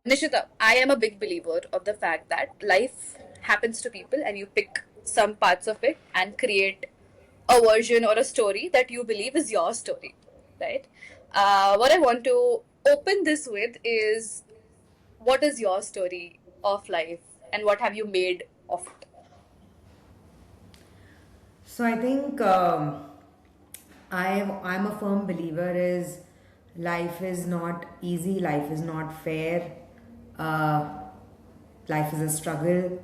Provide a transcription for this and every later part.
Nishita, I am a big believer of the fact that life happens to people and you pick some parts of it and create a version or a story that you believe is your story, right? What I want to open this with is what is your story of life and what have you made of it? So I think I'm a firm believer is life is not easy, life is not fair, uh, life is a struggle.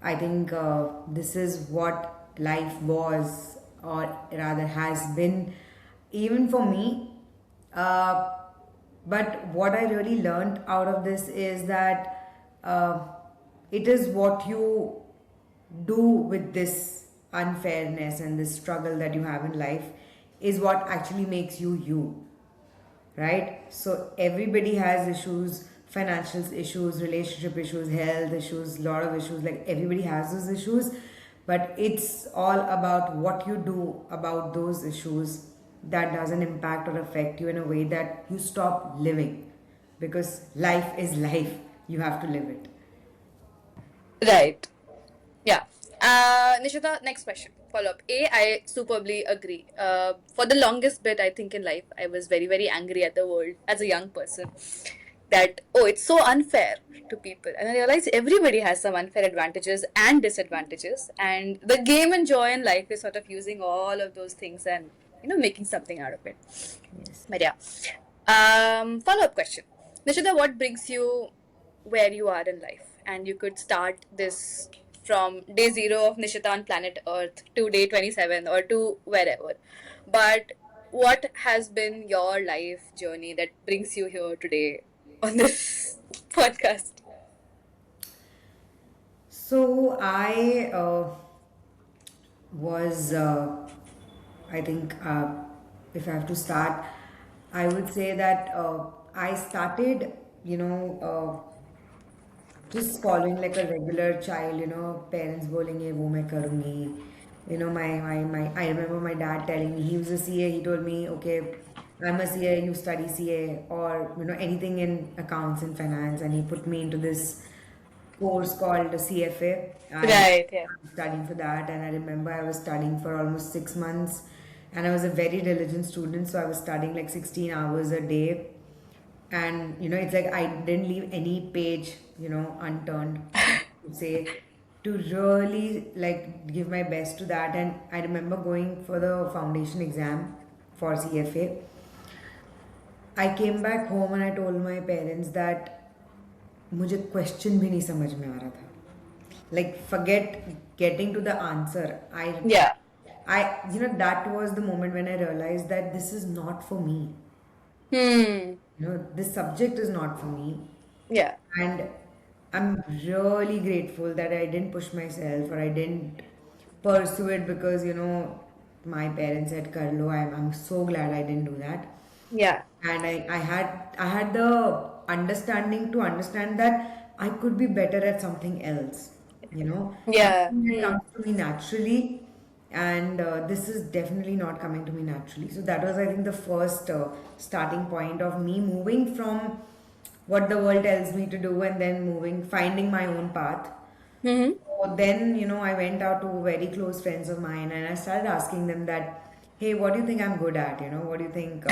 I think this is what life was, or rather has been, even for me. Uh, but what I really learned out of this is that it is what you do with this unfairness and this struggle that you have in life is what actually makes you you, right? So everybody has issues, financial issues, relationship issues, health issues, lot of issues, like everybody has those issues, but it's all about what you do about those issues that doesn't impact or affect you in a way that you stop living, because life is life, you have to live it. Right. Yeah. Nishita, next question. Follow up. I superbly agree. For the longest bit, I think in life, I was very, very angry at the world as a young person that, oh, it's so unfair to people. And I realized everybody has some unfair advantages and disadvantages. And the game and joy in life is sort of using all of those things and, making something out of it. Yes. But yeah. Follow up question. Nishita, what brings you where you are in life? And you could start this from day zero of Nishita on planet Earth to day 27 or to wherever. But what has been your life journey that brings you here today on this podcast? So I was, I think, if I have to start, I would say that I started, just following like a regular child, parents बोलेंगे वो मैं करूँगी. I remember my dad telling me, he was a CA, he told me, okay, I'm a CA, you study CA, or, anything in accounts and finance, and he put me into this course called CFA. I Right, yeah. studying for that, and I remember I was studying for almost 6 months, and I was a very diligent student, so I was studying like 16 hours a day, and it's like I didn't leave any page unturned, to say, to really like give my best to that. And I remember going for the foundation exam for CFA. I came back home and I told my parents that मुझे question भी नहीं समझ में आ रहा था. Like, forget getting to the answer. Yeah. That was the moment when I realized that this is not for me. Hmm. This subject is not for me. Yeah. And I'm really grateful that I didn't push myself, or I didn't pursue it because, my parents said, Karlo. I'm so glad I didn't do that. Yeah. And I had the understanding to understand that I could be better at something else, Yeah. something that Hmm. comes to me naturally, and this is definitely not coming to me naturally. So that was, I think, the first starting point of me moving from what the world tells me to do, and then finding my own path. Hmm. So then, I went out to very close friends of mine, and I started asking them that, hey, what do you think I'm good at? What do you think,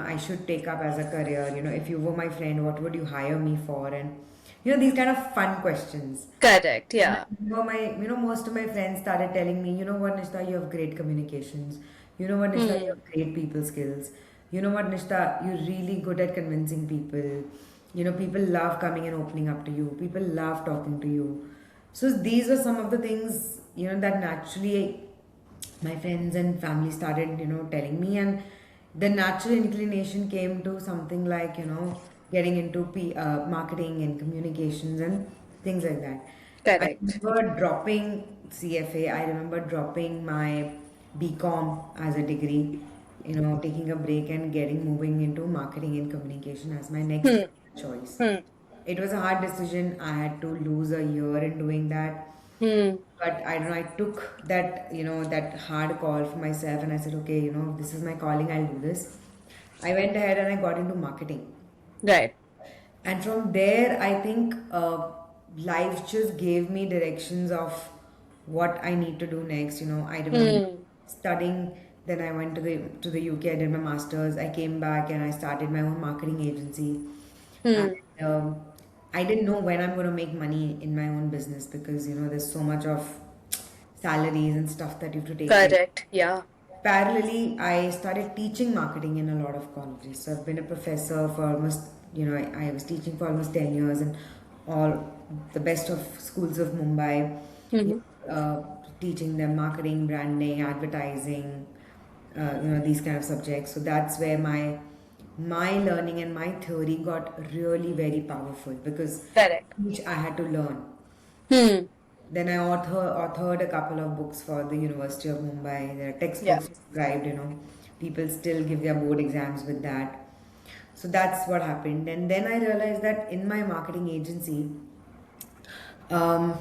I should take up as a career? If you were my friend, what would you hire me for? And, these kind of fun questions. Correct. And I Yeah. remember most of my friends started telling me, you know what, Nishta, you have great communications. You know what, Nishta, you Hmm. have great people skills. You know what, Nishta, you're really good at convincing people. People love coming and opening up to you. People love talking to you. So these were some of the things, that naturally my friends and family started, telling me, and the natural inclination came to something like, getting into marketing and communications and things like that. I Correct. remember dropping CFA. I remember dropping my BCom as a degree, taking a break and getting moving into marketing and communication as my next Hmm. choice. Hmm. It was a hard decision. I had to lose a year in doing that. Hmm. But I don't know, I took that, that hard call for myself, and I said, okay, this is my calling, I'll do this. I went ahead and I got into marketing. Right. And from there, I think life just gave me directions of what I need to do next. I remember Hmm. studying. Then I went to the UK. I did my masters. I came back and I started my own marketing agency. And Hmm. I didn't know when I'm going to make money in my own business because there's so much of salaries and stuff that you have to take care. Correct. Yeah. Parallelly, I started teaching marketing in a lot of colleges. So I've been a professor for almost, I was teaching for almost 10 years in all the best of schools of Mumbai, you Hmm. teaching them marketing, branding, advertising, these kind of subjects. So that's where my learning and my theory got really very powerful because Correct. which I had to learn. Hmm. Then I authored a couple of books for the University of Mumbai. There are Yeah. textbooks described. People still give their board exams with that. So that's what happened. And then I realized that in my marketing agency, um,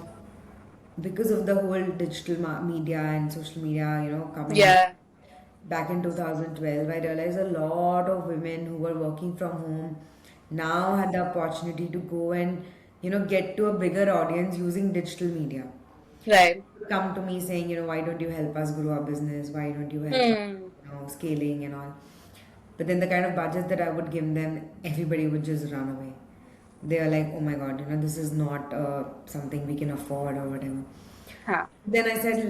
because of the whole digital media and social media, coming in Yeah. back in 2012, I realized a lot of women who were working from home now had the opportunity to go and, get to a bigger audience using digital media. Right. Come to me saying, why don't you help us grow our business? Why don't you help us, Hmm. scaling and all? But then the kind of budgets that I would give them, everybody would just run away. They are like, oh my God, this is not something we can afford or whatever. Huh. Then I said,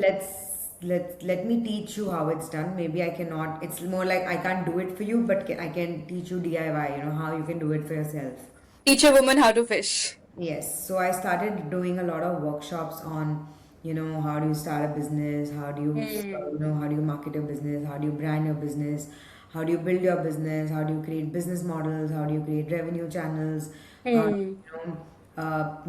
let me teach you how it's done. Maybe I cannot. It's more like I can't do it for you, but I can teach you DIY. How you can do it for yourself. Teach a woman how to fish. Yes, so I started doing a lot of workshops on, how do you start a business, how do you, Hmm. how do you market your business, how do you brand your business, how do you build your business, how do you create business models, how do you create revenue channels, how do Hmm.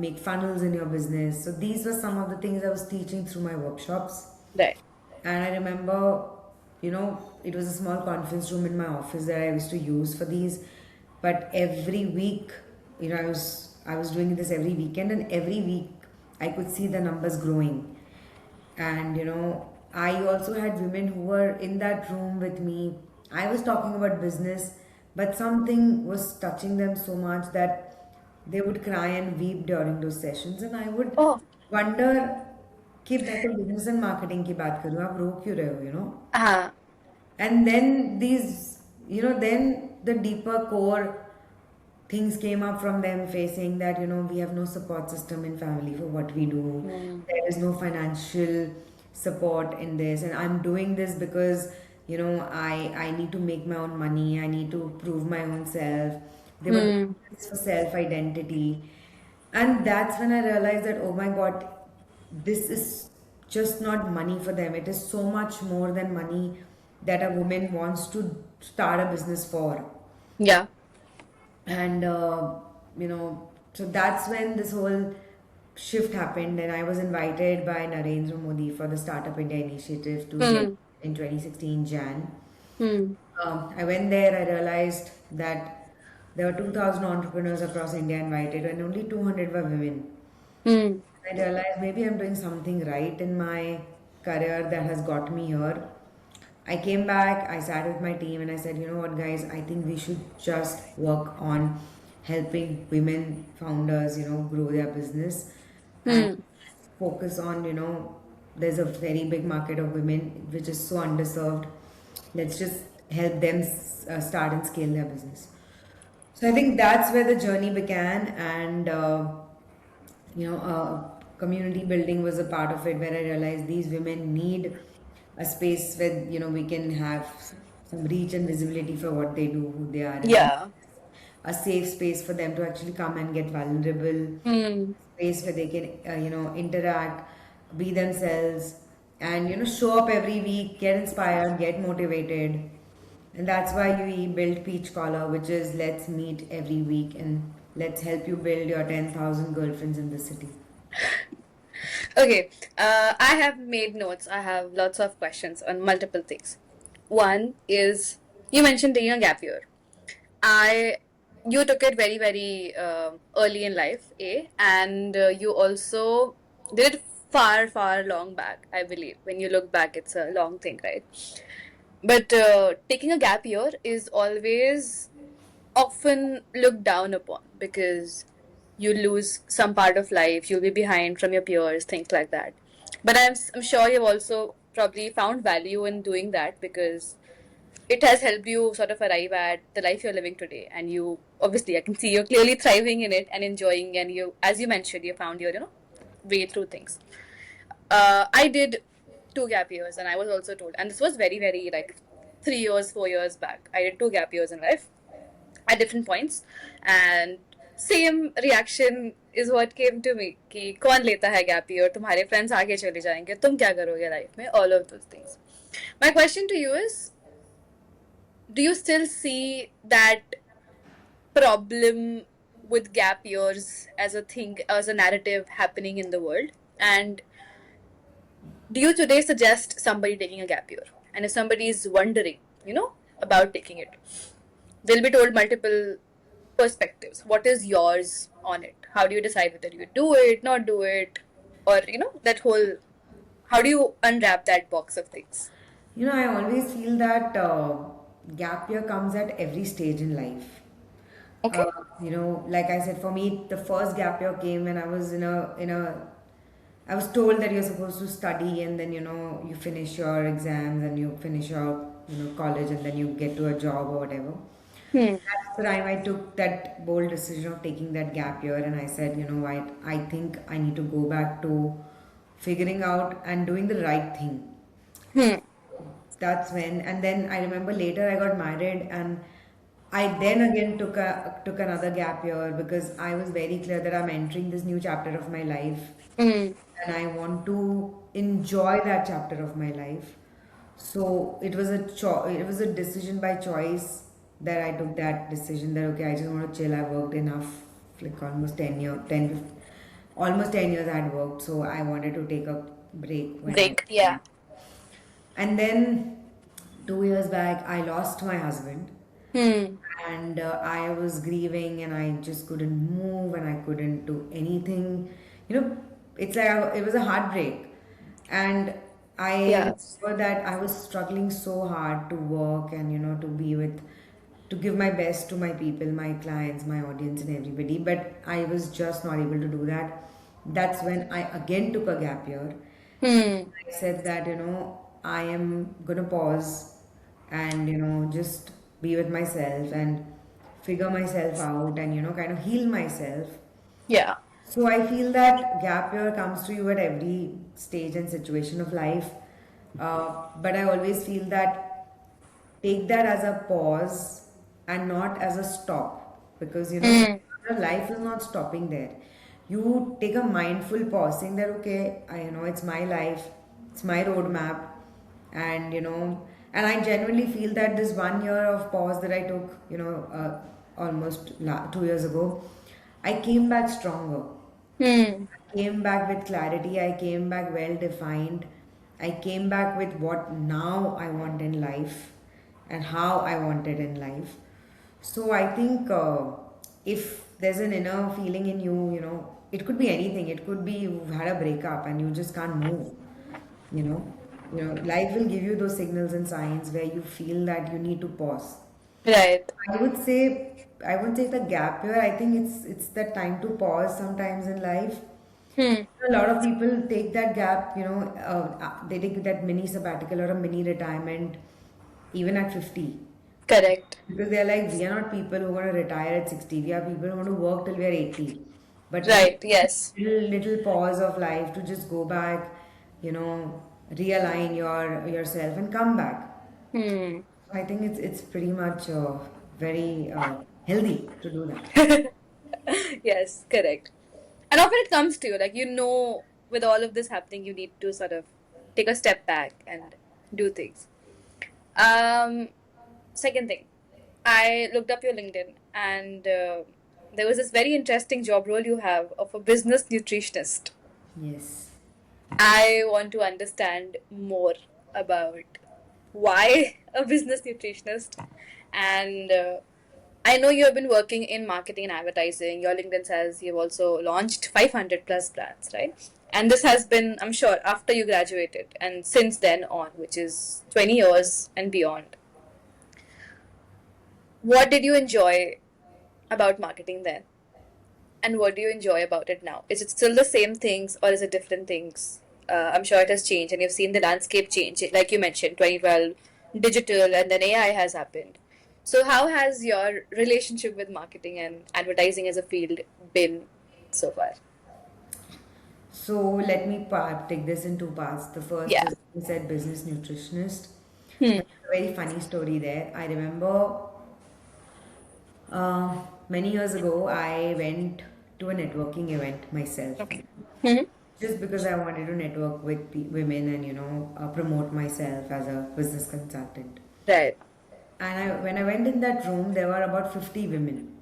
make funnels in your business. So these were some of the things I was teaching through my workshops. Right. And I remember, it was a small conference room in my office that I used to use for these. But every week, I was doing this every weekend, and every week I could see the numbers growing. And I also had women who were in that room with me. I was talking about business, but something was touching them so much that they would cry and weep during those sessions, and I would Oh. wonder कि मैं तो business and marketing की बात करूँ आप रो क्यों रहे हो Uh, and then then the deeper core things came up from them facing that we have no support system in family for what we do. hmm. There is no financial support in this, and I'm doing this because I need to make my own money. I need to prove my own self. They were doing Hmm. this for self identity, and that's when I realized that, oh my God, this is just not money for them. It is so much more than money that a woman wants to start a business for. Yeah. And, so that's when this whole shift happened. And I was invited by Narendra Modi for the Startup India initiative to Delhi Hmm. in 2016 Jan. Hmm. I went there, I realized that there were 2,000 entrepreneurs across India invited, and only 200 were women. Hmm. I realized maybe I'm doing something right in my career that has got me here. I came back, I sat with my team, and I said, you know what, guys, I think we should just work on helping women founders, grow their business and Hmm. focus on, there's a very big market of women which is so underserved. Let's just help them start and scale their business. So I think that's where the journey began, and community building was a part of it where I realized these women need a space where we can have some reach and visibility for what they do, who they are, and Yeah. a safe space for them to actually come and get vulnerable, Hmm. space where they can interact, be themselves, and show up every week, get inspired, get motivated. And that's why we built Peach Collar, which is let's meet every week and let's help you build your 10,000 girlfriends in the city. Okay. I have made notes. I have lots of questions on multiple things. One is you mentioned taking a gap year. I you took it very very early in life, and you also did it far long back. I believe when you look back, it's a long thing, right? But taking a gap year is always often looked down upon because you lose some part of life, you'll be behind from your peers, things like that. But I'm sure you've also probably found value in doing that because it has helped you sort of arrive at the life you're living today. And you, obviously, I can see you're clearly thriving in it and enjoying, and you, as you mentioned, you found your, way through things. I did 2 gap years, and I was also told, and this was very, very like 3 years, 4 years back. I did 2 gap years in life at different points, and same reaction is what came to me कि कौन लेता है gap year, तुम्हारे friends आगे चले जाएंगे, तुम क्या करोगे लाइफ में, all of those things. My question to you is, do you still see that problem with gap years as a thing, as a narrative happening in the world? And do you today suggest somebody taking a gap year? And if somebody is wondering, about taking it, they'll be told multiple perspectives. What is yours on it? How do you decide whether you do it, not do it, or that whole? How do you unwrap that box of things? I always feel that gap year comes at every stage in life. Okay. Like I said, for me, the first gap year came when I was I was told that you're supposed to study and then, you finish your exams and you finish your, college and then you get to a job or whatever. Hmm. That's the time I took that bold decision of taking that gap year and I said, you know what, I think I need to go back to figuring out and doing the right thing. Hmm. That's when, and then I remember later I got married and I then again took another gap year because I was very clear that I'm entering this new chapter of my life Hmm. and I want to enjoy that chapter of my life. So it was a decision by choice that I took that decision that okay, I just want to chill. I worked enough, like almost 10 years I had worked, so I wanted to take a break when I Break. Yeah. and then 2 years back I lost my husband Hmm. and I was grieving and I just couldn't move and I couldn't do anything. It's like it was a heartbreak, and I Yes. remember that I was struggling so hard to work and to give my best to my people, my clients, my audience, and everybody. But I was just not able to do that. That's when I again took a gap year. Hmm. I said that, I am gonna pause and, just be with myself and figure myself out and, kind of heal myself. Yeah. So I feel that gap year comes to you at every stage and situation of life. But I always feel that take that as a pause and not as a stop because Hmm. your life is not stopping there. You take a mindful pause saying that okay, it's my life, it's my roadmap, and and I genuinely feel that this 1 year of pause that I took, almost 2 years ago, I came back stronger. Hmm. Came back with clarity. I came back well defined. I came back with what now I want in life and how I want it in life. So I think if there's an inner feeling in you, it could be anything. It could be you've had a breakup and you just can't move. You know, life will give you those signals and signs where you feel that you need to pause. Right. I would say the gap year. I think it's the time to pause sometimes in life. Hmm. A lot of people take that gap, they take that mini sabbatical or a mini retirement even at 50 Correct. because they're like, we are not people who want to retire at 60. We are people who want to work till we are 80. But we Right. Yes. little pause of life to just go back, realign yourself and come back. Hmm. I think it's pretty much very healthy to do that. Yes. Correct. And often it comes to you, like, with all of this happening, you need to sort of take a step back and do things. Um, Second thing, I looked up your LinkedIn, and there was this very interesting job role you have of a business nutritionist. Yes. I want to understand more about why a business nutritionist. And I know you have been working in marketing and advertising. Your LinkedIn says you've also launched 500 plus brands, right? And this has been, I'm sure, after you graduated and since then on, which is 20 years and beyond. What did you enjoy about marketing then? And what do you enjoy about it now? Is it still the same things or is it different things? I'm sure it has changed and you've seen the landscape change. Like you mentioned, 2012, digital, and then AI has happened. So, how has your relationship with marketing and advertising as a field been so far? So let me take this in two parts. The first Yeah. is you said business nutritionist. Hmm. That's a very funny story there. I remember many years ago, I went to a networking event myself, Okay. Hmm. just because I wanted to network with women and promote myself as a business consultant. Right. And when I went in that room, there were about 50 women,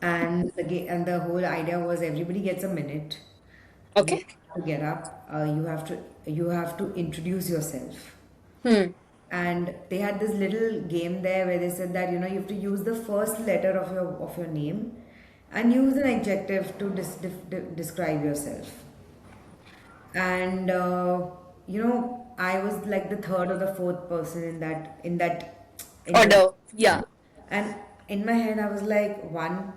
and and the whole idea was everybody gets a minute. You Okay. have to get up. You have to introduce yourself. Hmm. And they had this little game there where they said that you have to use the first letter of your name and use an adjective to describe yourself. And I was like the third or the fourth person in that. Order. Yeah. And in my head, I was like, one,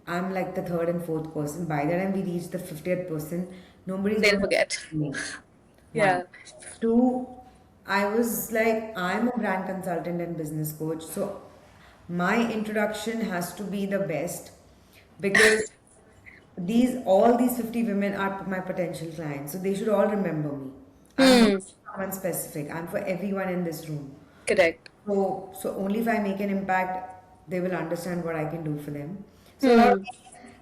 I'm like the third and fourth person. By the time we reach the 50th person, nobody's They'll going to forget. me. One. Yeah. Two, I was like, I'm a brand consultant and business coach. So my introduction has to be the best because all these 50 women are my potential clients. So they should all remember me. I'm not Hmm. someone specific. I'm for everyone in this room. Correct. So only if I make an impact, they will understand what I can do for them. So a lot of Hmm.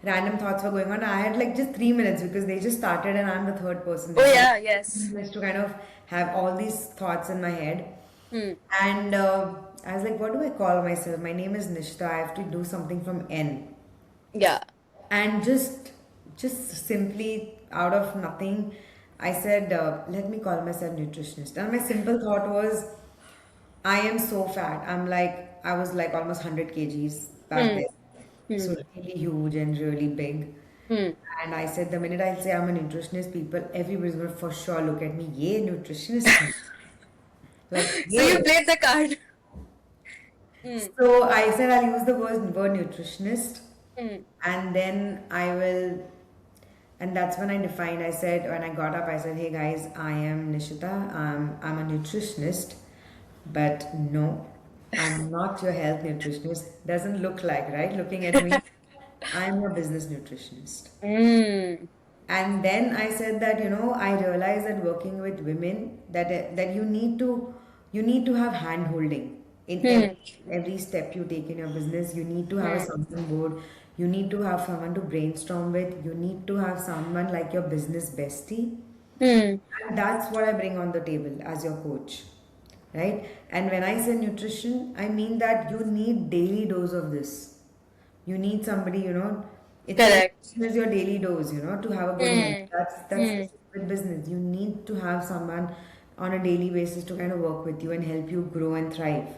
random thoughts were going on. I had like just 3 minutes because they just started and I'm the third person Oh, there. So I yeah. had 3 Yes. minutes to kind of have all these thoughts in my head. Hmm. And I was like, what do I call myself? My name is Nishta. I have to do something from N. Yeah. And just simply out of nothing, I said, let me call myself nutritionist. And my simple thought was, I am so fat. I was like almost 100 kgs back Hmm. then. Hmm. So really huge and really big. Hmm. And I said, the minute I say I'm a nutritionist, everybody's going to for sure look at me, yeah, nutritionist. Hai." Like, So you yeah. played the card. Hmm. So I said I'll use the word nutritionist, Hmm. and then I will, and that's when I defined. I said when I got up, I said, "Hey guys, I am Nishita. I'm a nutritionist, but no, I'm not your health nutritionist. Doesn't look like right. Looking at me, I'm a business nutritionist." Hmm. And then I said that I realized that working with women that you need to have hand holding in Hmm. every step you take in your business. You need to have a Hmm. sounding board. You need to have someone to brainstorm with. You need to have someone like your business bestie. Hmm. And that's what I bring on the table as your coach, right? And when I say nutrition, I mean that you need daily dose of this. You need somebody, it's like Correct. it's your daily dose, to have a good health. Hmm. That's the Hmm. same with business. You need to have someone on a daily basis to kind of work with you and help you grow and thrive.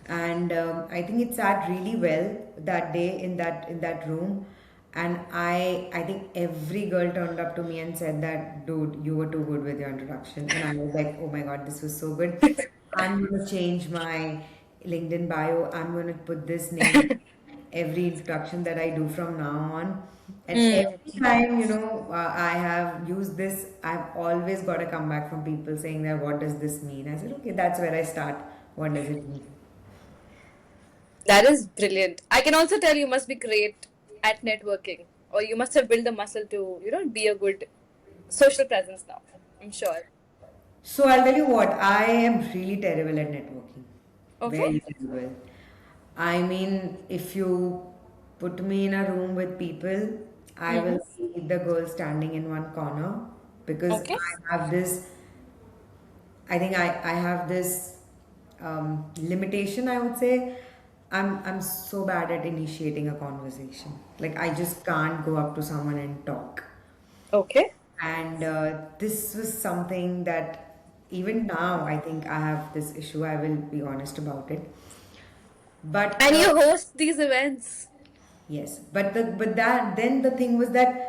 And I think it sat really well that day in that room. And I think every girl turned up to me and said that, dude, you were too good with your introduction. And I was like, oh my God, this was so good. I'm going to change my LinkedIn bio. I'm going to put this name every introduction that I do from now on. And Hmm. every time, I have used this, I've always got a comeback from people saying that, what does this mean? I said, okay, that's where I start. What does it mean? That is brilliant. I can also tell you must be great at networking, or you must have built the muscle to, be a good social presence now. I'm sure. So I'll tell you what, I am really terrible at networking. Okay. Very terrible. I mean, if you put me in a room with people, I Mm-hmm. will see the girl standing in one corner because Okay. I think I have this limitation, I would say. I'm so bad at initiating a conversation. Like I just can't go up to someone and talk. Okay. And this was something that even now I think I have this issue. I will be honest about it. But And you host these events. yes, but then the thing was that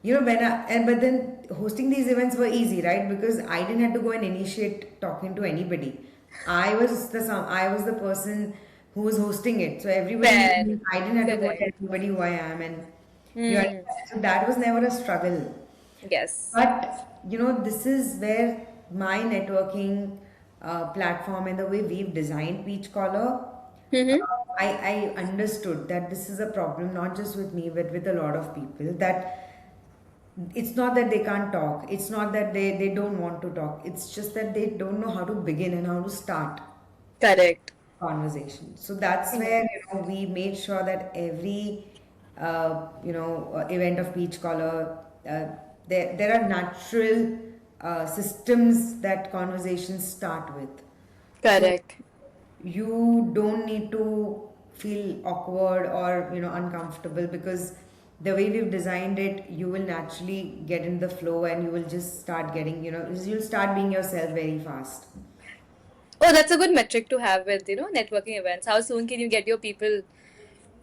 when I and but then hosting these events were easy, right? Because I didn't have to go and initiate talking to anybody. I was the person who was hosting it. So everybody knew Fair. me. I didn't have to go tell Correct. everybody who I am, and you Hmm. understand. So that was never a struggle. Yes. But this is where my networking platform and the way we've designed Peach Collar, Mm-hmm. I understood that this is a problem not just with me but with a lot of people. That it's not that they can't talk, it's not that they don't want to talk, it's just that they don't know how to begin and how to start Correct. conversation. So that's Hmm. where we made sure that every event of Peach Collar, there are natural systems that conversations start with. So Correct. you don't need to feel awkward or uncomfortable, because the way we've designed it, you will naturally get in the flow and you will just start getting, you'll start being yourself very fast. Oh, that's a good metric to have with, networking events. How soon can you get your people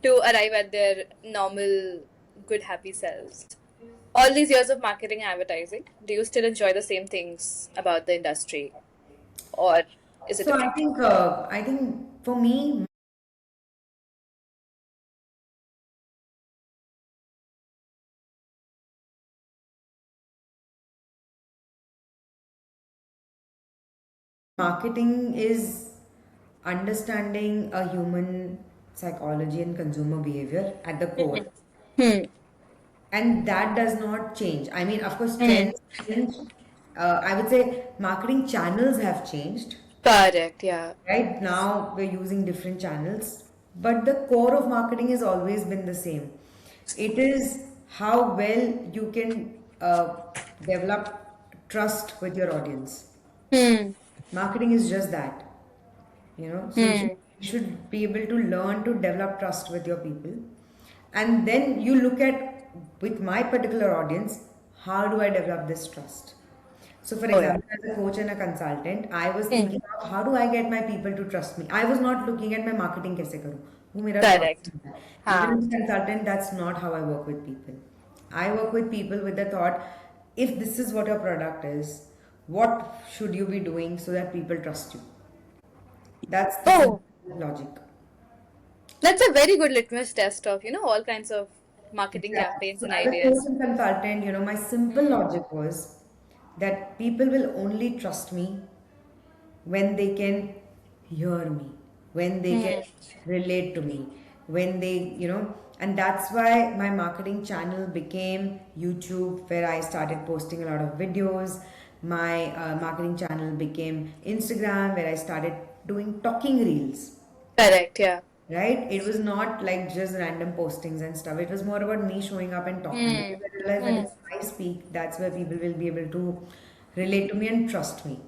to arrive at their normal, good, happy selves? All these years of marketing and advertising, do you still enjoy the same things about the industry, or is it So I different? think for me, marketing is understanding a human psychology and consumer behavior at the core. Hmm. And that does not change. I mean, of course, Hmm. trends change. I would say marketing channels have changed. Correct. Yeah. Right now, we're using different channels, but the core of marketing has always been the same. It is how well you can develop trust with your audience. Hmm. Marketing is just that, so Hmm. you should be able to learn to develop trust with your people, and then you look at, with my particular audience, how do I develop this trust? So for Oh yeah. example, as a coach and a consultant, I was Hmm. thinking of how do I get my people to trust me. I was not looking at my marketing kaise karu, wo mera trust Correct. hai. Even हाँ. as a consultant, that's not how I work with people. I work with people with the thought, if this is what your product is, what should you be doing so that people trust you? That's the simple Oh, logic. that's a very good litmus test of, all kinds of marketing Exactly. campaigns So and as a coach ideas. and consultant, my simple logic was that people will only trust me when they can hear me, when they can Hmm. relate to me, when and that's why my marketing channel became YouTube, where I started posting a lot of videos. My marketing channel became Instagram, where I started doing talking reels. Correct. Yeah. Right? It was not like just random postings and stuff. It was more about me showing up and talking, because Hmm. I realized that Hmm. if I speak, that's where people will be able to relate to me and trust me.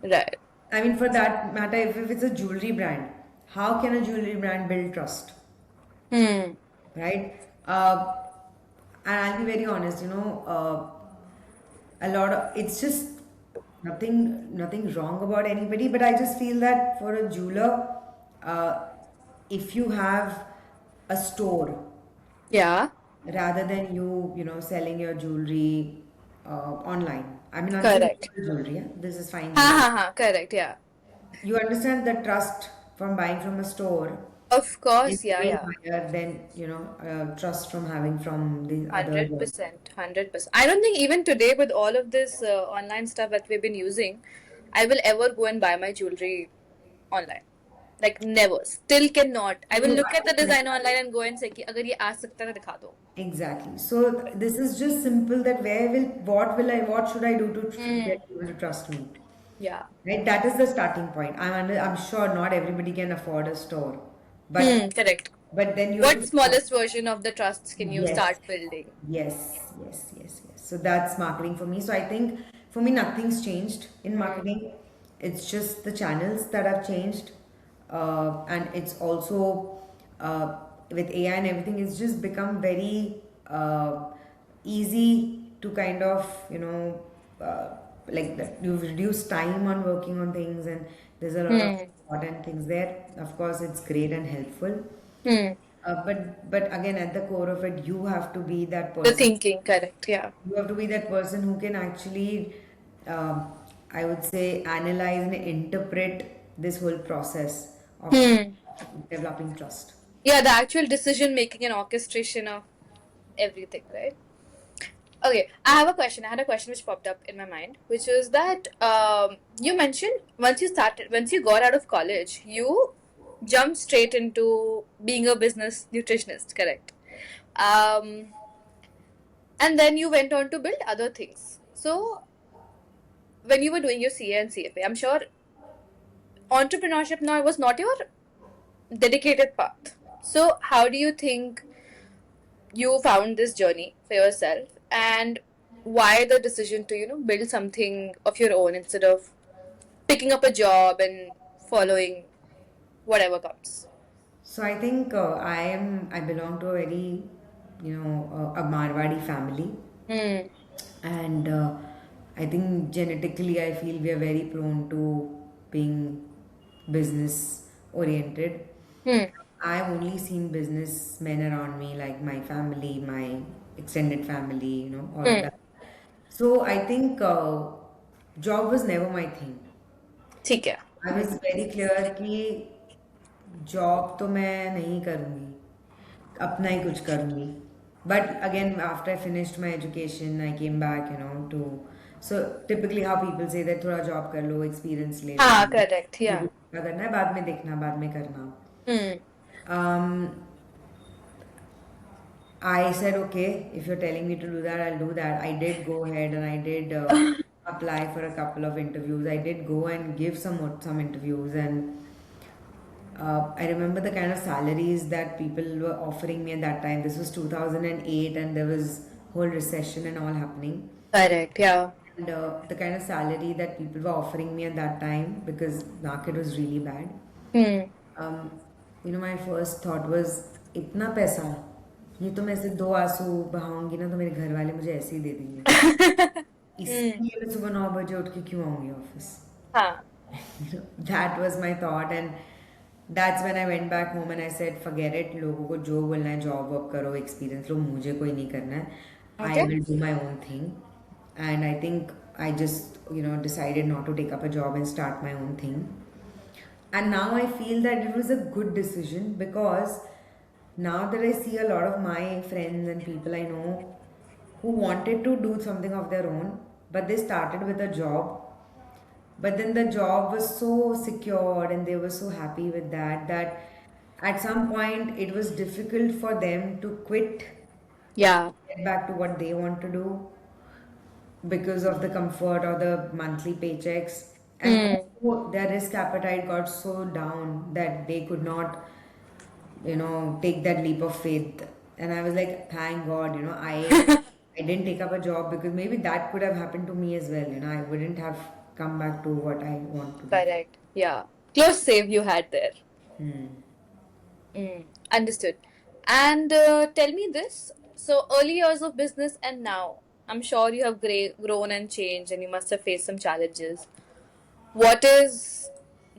Right. I mean, for that matter, if it's a jewelry brand, how can a jewelry brand build trust? Hmm. Right? And I'll be very honest, a lot of it's just nothing wrong about anybody, but I just feel that for a jeweler, uh, if you have a store Yeah. rather than selling your jewelry online. I mean, I'm saying Correct. jewelry, yeah? This is fine Ha jewelry. ha ha. Correct. Yeah. You understand the trust from buying from a store Of is course. Yeah. way Yeah. higher than trust from having from the other. 100%. 100%. I don't think even today, with all of this online stuff that we've been using, I will ever go and buy my jewelry online. Like never. Still cannot. I will So look at the I design understand. online and go and say कि अगर ये आ सकता है तो दिखा दो. Exactly. So this is just simple, that what should I do to Hmm. get people to trust me? Yeah. Right? That is the starting point. I'm sure not everybody can afford a store, but Hmm. Correct. then you have What to. smallest version of the trusts can you Yes, start building? yes. So that's marketing for me. So I think for me, nothing's changed in Hmm. marketing. It's just the channels that have changed, and it's also uh, with AI and everything. It's just become very easy to kind of like that. You've reduced time on working on things, and there's a lot of Hmm. important things there. Of course, it's great and helpful. Hmm. But again, at the core of it, you have to be that The person. thinking. Correct. Yeah. You have to be that person who can actually, I would say, analyze and interpret this whole process of Hmm. developing trust. Yeah, the actual decision making and orchestration of everything, right? Okay, I have a question. I had a question which popped up in my mind, which is that you mentioned once you got out of college, you jumped straight into being a business nutritionist, correct? Um, and then you went on to build other things. So when you were doing your CA and CFA, I'm sure entrepreneurship now was not your dedicated path. So how do you think you found this journey for yourself, and why the decision to build something of your own instead of picking up a job and following whatever comes? So I think I belong to a very, a Marwadi family, Hmm. and I think genetically I feel we are very prone to being business oriented. Hmm. I've only seen businessmen around me, like my family, my extended family, all of Hmm. that. So I think job was never my thing. ठीक है. I was very clear कि job तो मैं नहीं करूँगी, अपना ही कुछ करूँगी. But again, after I finished my education, I came back, to. So typically how people say that थोड़ा जॉब कर लो, experience ले लो, हाँ, correct. जो Yeah. भी करना है बाद में देखना, बाद में करना. Hmm. Um, I said, okay, if you're telling me to do that, I'll do that. I did go ahead and I did apply for a couple of interviews. I did go and give some interviews, and I remember the kind of salaries that people were offering me at that time. This was 2008, and there was whole recession and all happening. Correct. Yeah. And the kind of salary that people were offering me at that time, because market was really bad. Hmm. um, my first thought was इतना पैसा, ये तो मैं ऐसे दो आंसू बहाऊंगी ना तो मेरे घर वाले मुझे ऐसे ही दे देंगे. Hmm. इसलिए मैं सुबह 9 बजे उठ के क्यों आऊंगी ऑफिस. हाँ. That was my thought, and that's when I went back home and I said forget it, लोगों को जो बोलना है जॉब वर्क करो, एक्सपीरियंस लो, मुझे कोई नहीं करना है. I Okay. will do my own thing. And I think I just decided not to take up a job and start my own thing. And now I feel that it was a good decision, because now that I see a lot of my friends and people I know who wanted to do something of their own, but they started with a job, but then the job was so secured and they were so happy with that at some point it was difficult for them to quit, Yeah. get back to what they want to do, because of the comfort or the monthly paychecks. And Hmm. also their risk appetite got so down that they could not, take that leap of faith. And I was like, thank God, I didn't take up a job, because maybe that could have happened to me as well. I wouldn't have come back to what I want to do. Correct. Yeah. Close save you had there. Hmm. Mm, understood. And tell me this. So, early years of business and now, I'm sure you have grown and changed, and you must have faced some challenges. What is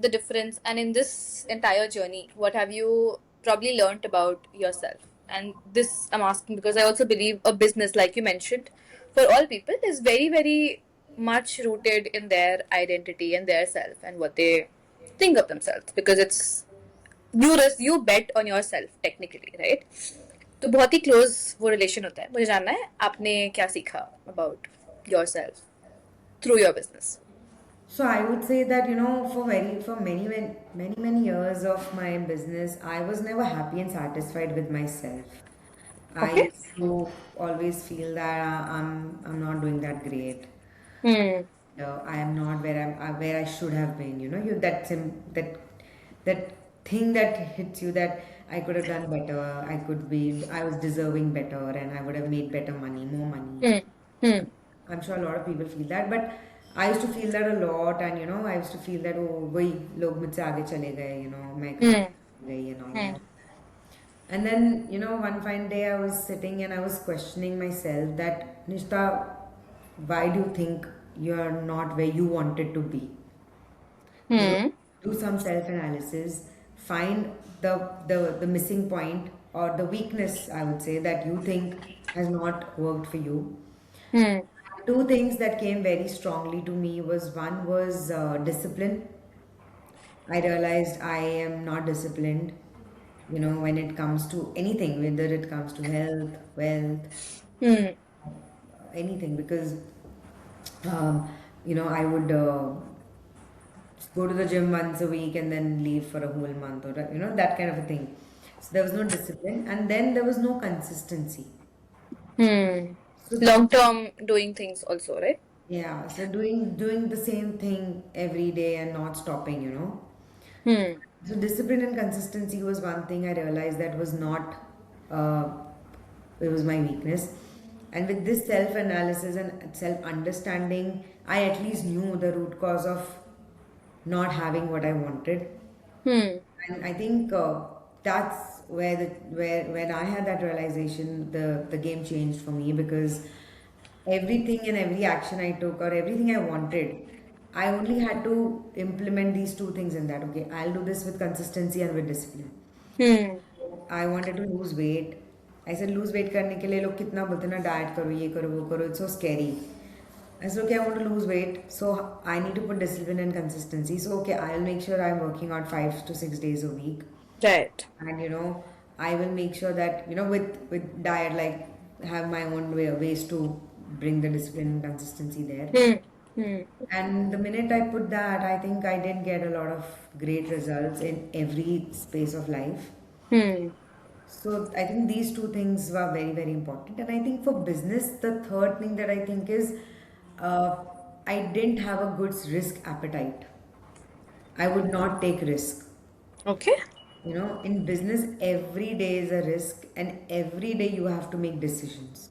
the difference? And in this entire journey, what have you probably learned about yourself? And this I'm asking because I also believe a business, like you mentioned, for all people is very, very much rooted in their identity and their self and what they think of themselves, because it's you bet on yourself technically, right? तो बहुत ही close वो relation होता है. मुझे जानना है आपने क्या सीखा about yourself through your business. So I would say that, for many years of my business, I was never happy and satisfied with myself. I Okay. used to always feel that I'm not doing that great. Hmm. I am not where I should have been. That thing that hits you, that I could have done better. I was deserving better, and I would have made better money, more money. Hmm. Hmm. I'm sure a lot of people feel that, but I used to feel that a lot, and I used to feel that, oh, वही लोग मुझसे आगे चले गए, मैं कहाँ Hmm. गई and all Hmm. that. And then, one fine day I was sitting and I was questioning myself that, Nishta, why do you think you're not where you wanted to be? Hmm. Do some self-analysis, find the missing point or the weakness, I would say, that you think has not worked for you. Hmm. Two things that came very strongly to me was, one was discipline. I realized I am not disciplined, when it comes to anything, whether it comes to health, wealth, Hmm. anything, because, I would go to the gym once a week and then leave for a whole month, or, that kind of a thing. So there was no discipline, and then there was no consistency. Hmm. So, Long term doing things also, right? yeah, so doing the same thing every day and not stopping. Hmm. So discipline and consistency was one thing I realized that was not, uh, it was my weakness. And with this self-analysis and self-understanding, I at least knew the root cause of not having what I wanted. Hmm. And I think that's where when I had that realization, the game changed for me, because everything and every action I took or everything I wanted, I only had to implement these two things in that. Okay, I'll do this with consistency and with discipline. Hmm. I wanted to lose weight. I said lose weight करने के लिए लोग कितना बोलते हैं ना, diet करो, ये करो, वो करो. It's so scary. I said okay, I want to lose weight, so I need to put discipline and consistency. So okay, I'll make sure I'm working out 5 to 6 days a week, Right. and I will make sure that with diet, like have my own ways to bring the discipline and consistency there. Hmm. Hmm. And the minute I put that, I think I did get a lot of great results in every space of life. Hmm. So I think these two things were very, very important. And I think for business, the third thing that I think is, uh, I didn't have a good risk appetite. I would not take risk. Okay. In business, every day is a risk, and every day you have to make decisions.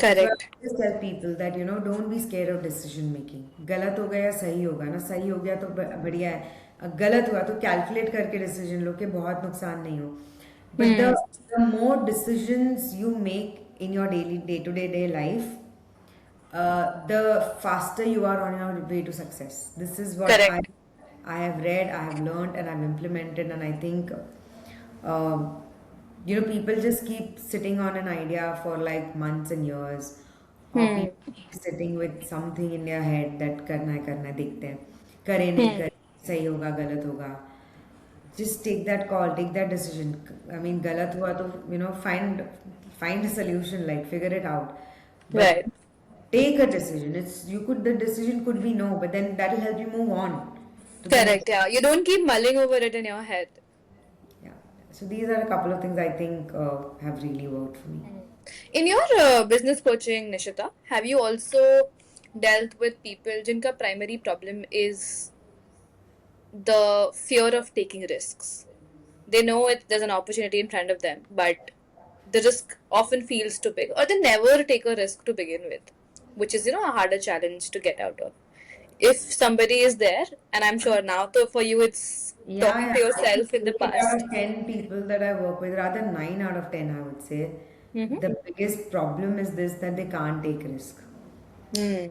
So I Correct. always tell people that don't be scared of decision making. गलत हो गया सही होगा ना, सही हो गया तो बढ़िया है. गलत हुआ तो कैलकुलेट करके डिसीजन लो कि बहुत नुकसान नहीं हो. But the Hmm. the more decisions you make in your daily day-to-day life, the faster you are on your way to success. This is what I Correct. I have read, I have learned, and I've implemented, and I think, um, people just keep sitting on an idea for like months and years, or Hmm. people keep sitting with something in their head that करना है देखते हैं, करे नहीं Hmm. करे, सही होगा गलत होगा. Just take that call, take that decision. I mean, गलत हुआ तो find a solution, like figure it out. But Right. take a decision. The decision could be no, but then that will help you move on to the next. Correct. Yeah. You don't keep mulling over it in your head. Yeah. So these are a couple of things I think have really worked for me. In your business coaching, Nishita, have you also dealt with people jinka primary problem is the fear of taking risks? They know there's an opportunity in front of them, but the risk often feels too big, or they never take a risk to begin with, which is a harder challenge to get out of. If somebody is there, and I'm sure now, so for you, it's Yeah, talking yeah. to I think yourself in the 8 out past. of 10 people that I work with, rather 9 out of 10, I would say, Mm-hmm. the biggest problem is this, that they can't take risk. Hmm.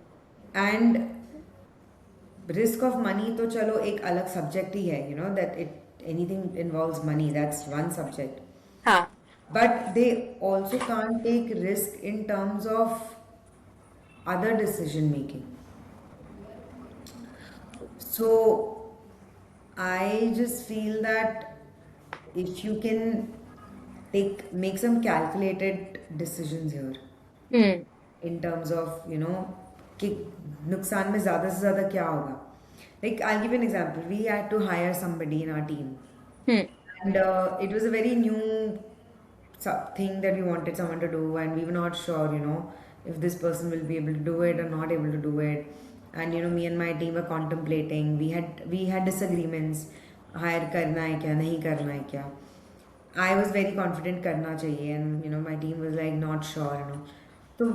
And risk of money तो चलो एक अलग subject ही है, that anything involves money, that's one subject. Ha. But they also can't take risk in terms of other decision making. So I just feel that if you can make some calculated decisions here, Hmm. in terms of कि नुकसान में ज़्यादा से ज़्यादा क्या होगा. Like I'll give you an example. We had to hire somebody in our team, Hmm. and it was a very new thing that we wanted someone to do, and we were not sure, if this person will be able to do it or not able to do it. And me and my team were contemplating. We had disagreements. Hire करना है क्या, नहीं करना है क्या. I was very confident करना चाहिए, and my team was like not sure. तो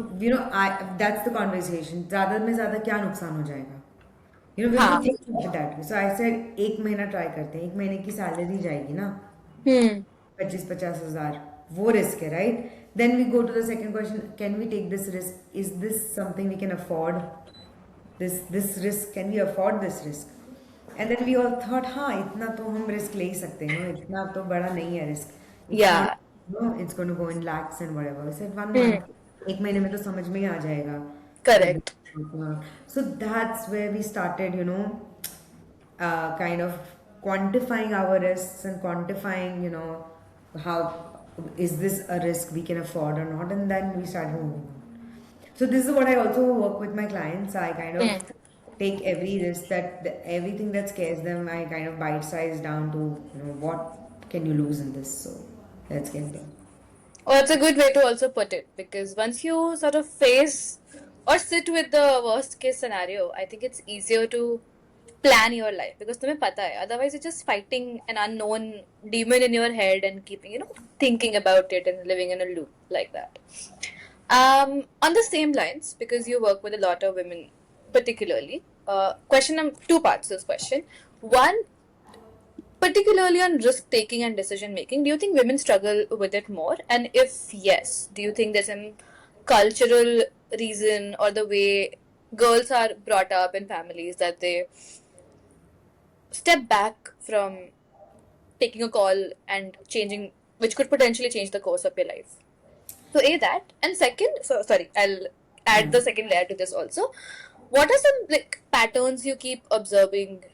I that's the conversation. ज़्यादा में ज़्यादा क्या नुकसान हो जाएगा. We have to Ha. think of it that way. So I said एक महीना ट्राई करते हैं, एक महीने की सैलरी जाएगी ना, Hmm. 25-50 हज़ार, वो रिस्क है, right? Then we go to the second question: Can we take this risk? Is this something we can afford? This risk, can we afford this risk? And then we all thought, हाँ इतना तो हम risk ले ही सकते हैं, इतना तो बड़ा नहीं है risk. It's not, Yeah. it's going to go in lakhs and whatever. I said 1 month, Hmm. एक महीने में तो समझ में ही आ जाएगा. Correct. So that's where we started, kind of quantifying our risks and quantifying, you know, how is this a risk we can afford or not, and then we started moving on. So this is what I also work with my clients. I kind of Hmm. take every risk everything that scares them. I kind of bite size down to, you know, what can you lose in this. So let's get there. Well, it's a good way to also put it, because once you sort of face or sit with the worst case scenario, I think it's easier to plan your life because तुम्हें पता है. Otherwise, you're just fighting an unknown demon in your head and keeping, thinking about it and living in a loop like that. On the same lines, because you work with a lot of women, particularly, two parts to this question. One, particularly on risk taking and decision making, do you think women struggle with it more? And if yes, do you think there's some cultural reason or the way girls are brought up in families that they step back from taking a call and changing, which could potentially change the course of your life? So, A, that. And second, so sorry, I'll add the second layer to this also. What are some like patterns you keep observing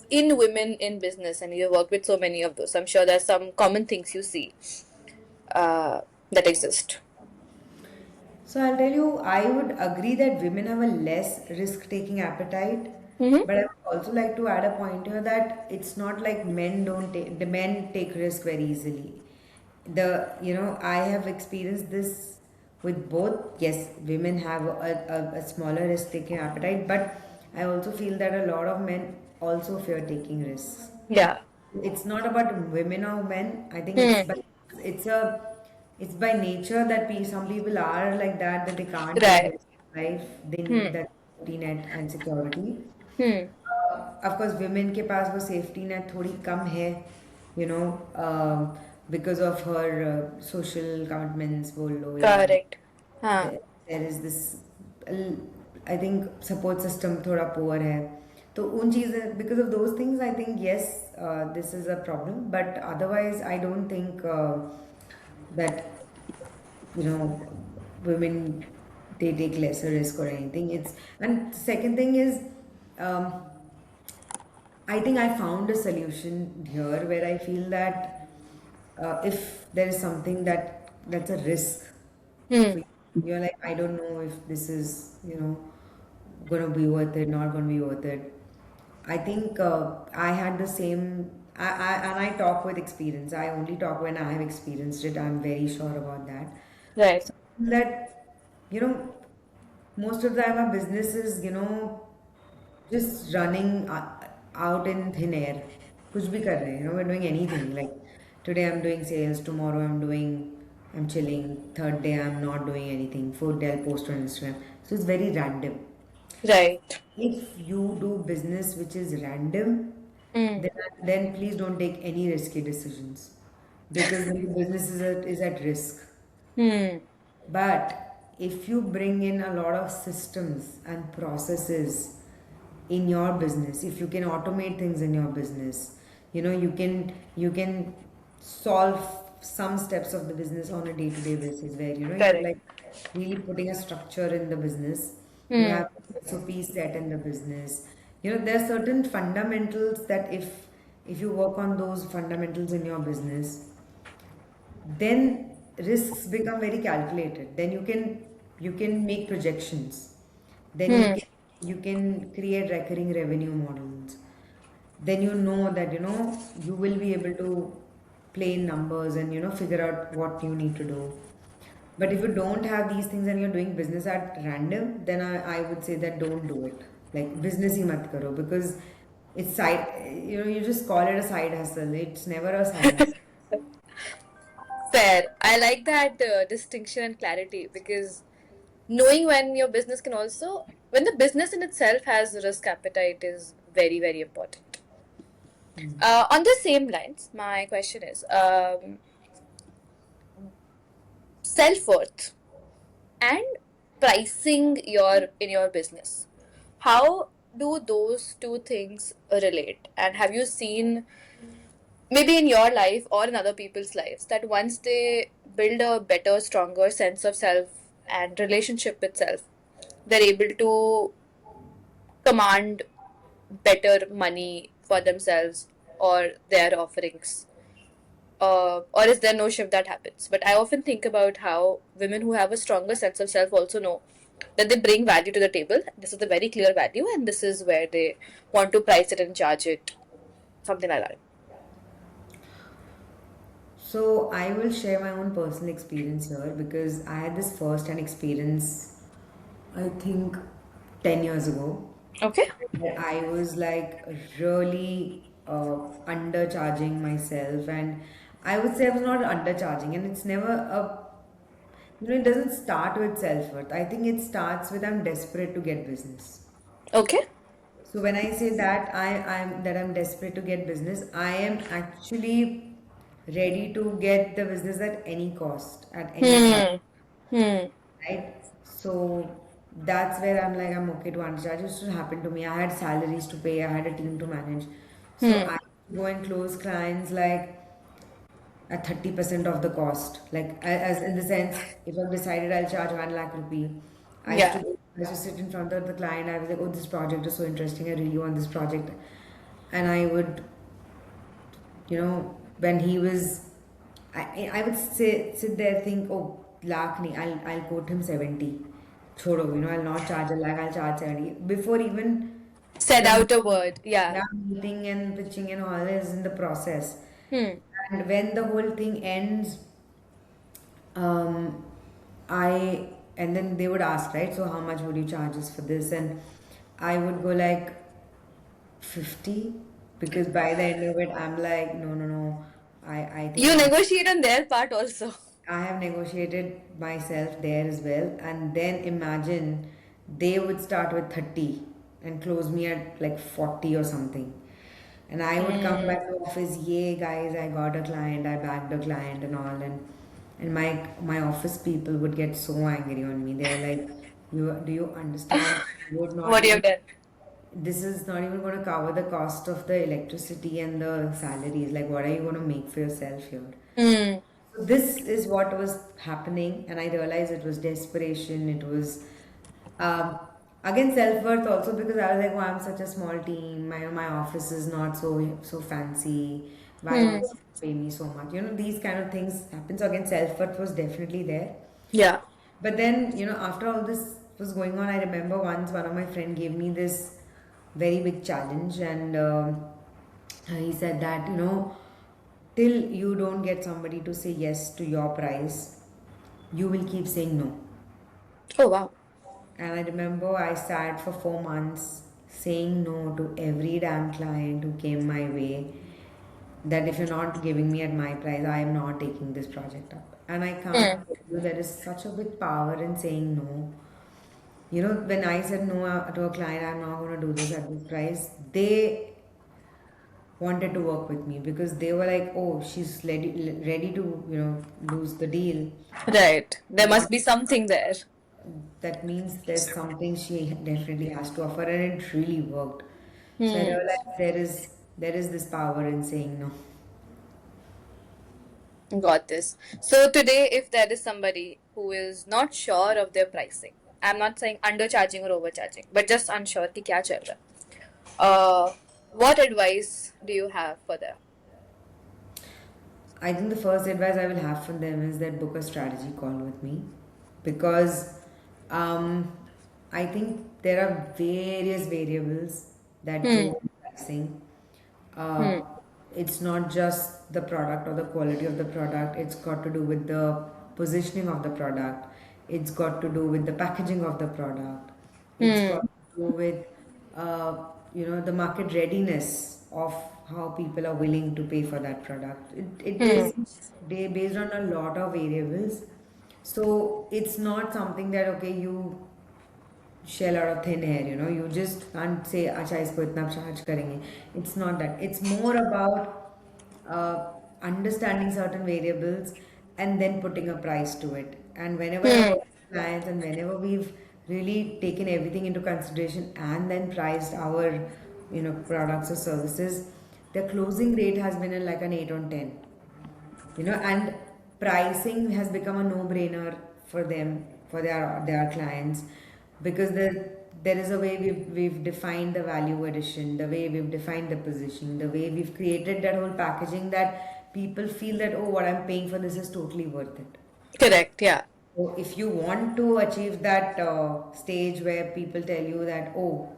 in women in business, and you work with so many of those? I'm sure there's some common things you see that exist. So I'll tell you, I would agree that women have a less risk-taking appetite, Mm-hmm. but I would also like to add a point here that it's not like men don't take the men take risk very easily. I have experienced this with both. Yes, women have a smaller risk-taking appetite, but I also feel that a lot of men also fear taking risks. Yeah. It's not about women or men. I think Hmm. it's a it's by nature that some people are like that they can't take Right. risks in life. They Hmm. need that safety net and security. Hmm. Of course, women के पास वो safety net थोड़ी कम है, you know, because of her social commitments बोल लो या Correct. Huh. there is this I think support system थोड़ा poor है. तो उन चीज़ें because of those things I think yes, this is a problem, but otherwise I don't think that, you know, women they take lesser risk or anything. It's and second thing is, um, I think I found a solution here where I feel that if there is something that's a risk Hmm. for you, you're like, I don't know if this is, you know, gonna be worth it, not gonna be worth it. I think I had the same. And I talk with experience. I only talk when I have experienced it. I'm very sure about that. Right. So that, you know, most of the time our business is, you know, just running out in thin air. कुछ भी कर रहे हैं, you know, we're doing anything. Like today I'm doing sales, tomorrow I'm chilling, third day I'm not doing anything, fourth day I'll post on Instagram. So it's very random. Right. If you do business which is random, Hmm. then please don't take any risky decisions because then the business is at risk. Hmm. But if you bring in a lot of systems and processes in your business, if you can automate things in your business, you know, you can solve some steps of the business on a day-to-day basis where, you know, you're Correct. like really putting a structure in the business. You Hmm. have SOP set in the business. You know, there are certain fundamentals that if you work on those fundamentals in your business, then risks become very calculated. Then you can make projections. Then you Hmm. can you can create recurring revenue models. Then you know that, you know, you will be able to play in numbers and, you know, figure out what you need to do. But if you don't have these things and you're doing business at random, then I would say that don't do it. Like business hi mat karo because it's side, you know, you just call it a side hustle. It's never a side hustle. Fair. I like that distinction and clarity, because knowing when your business can also, when the business in itself has risk appetite, is very, very important. On the same lines, my question is, self worth and pricing in your business. How do those two things relate? And have you seen, maybe in your life or in other people's lives, that once they build a better, stronger sense of self and relationship with self, they're able to command better money for themselves, or their offerings? Or is there no shift that happens? But I often think about how women who have a stronger sense of self also know that they bring value to the table. This is the very clear value, and this is where they want to price it and charge it, something like that. So I will share my own personal experience here because I had this first-hand experience, I think, 10 years ago. Okay. Where I was like really undercharging myself, and I would say I was not undercharging, and it's never a, it doesn't start with self-worth. I think it starts with I'm desperate to get business. Okay. So when I say that I'm desperate to get business, I am actually ready to get the business at any cost, at any price, Hmm. Hmm. right? So that's where I'm like I'm okay to undercharge. It used to happen to me. I had salaries to pay, I had a team to manage. So Hmm. I go and close clients like at 30% of the cost. Like as in the sense, if I've decided I'll charge 1 lakh rupee, Yeah. I used to sit in front of the client. I was like, oh, this project is so interesting. I really want this project, and I would, when he was, I would say sit there think, oh, lakh nahi, I'll quote him 70. Chodo, I'll not charge a lakh. I'll charge 70 before even Said the out a word. Yeah. yeah, meeting and pitching and all is in the process. Hmm. And when the whole thing ends, um, and then they would ask, right? So how much would you charge us for this? And I would go like 50 because by the end of it, I'm like, no, no, no. I think You negotiate on their part also. I have negotiated myself there as well. And then imagine they would start with 30 and close me at like 40 or something. And I would come Hmm. back to office, yay guys, I got a client, I bagged a client and all. And my office people would get so angry on me. They're like, do you understand? You would not What you even, have done? this is not even going to cover the cost of the electricity and the salaries. Like, what are you going to make for yourself here? Hmm. So this is what was happening, and I realized it was desperation. It was um, again self-worth also because I was like, oh, I'm such a small team. My office is not so fancy. Why Hmm. would you pay me so much? These kind of things happen. So again, self-worth was definitely there. Yeah. But then, after all this was going on, I remember once one of my friend gave me this very big challenge, and he said that till you don't get somebody to say yes to your price, you will keep saying no. Oh wow. And I remember I sat for 4 months saying no to every damn client who came my way. That if you're not giving me at my price, I am not taking this project up. And I can't Hmm. tell you there is such a big power in saying no. When I said no to a client, I'm not going to do this at this price, they wanted to work with me because they were like, oh, she's ready to, lose the deal. Right. There Not must be something there. that means there's something she definitely has to offer, and it really worked. So I Hmm. realized there is this power in saying no. Got this. So today, if there is somebody who is not sure of their pricing, I'm not saying undercharging or overcharging, but just unsure कि क्या चल रहा है. What advice do you have for them? I think the first advice I will have from them is that book a strategy call with me because um, I think there are various variables that Hmm. go into pricing. Hmm. Uh, it's not just the product or the quality of the product, it's got to do with the positioning of the product, it's got to do with the packaging of the product, it's got Hmm. to do with the market readiness of how people are willing to pay for that product. It Hmm. is based on a lot of variables. So it's not something that okay you shell out of thin air. You just can't say अच्छा इसको इतना charge करेंगे. It's not that. It's more about understanding certain variables and then putting a price to it. And whenever I Hmm. work with clients and whenever we've really taken everything into consideration and then priced our products or services, the closing rate has been like an 8 on 10. And pricing has become a no-brainer for them, for their clients, because there is a way we've defined the value addition, the way we've defined the positioning, the way we've created that whole packaging that people feel that, oh, what I'm paying for this is totally worth it. Correct. Yeah. So if you want to achieve that stage where people tell you that, oh,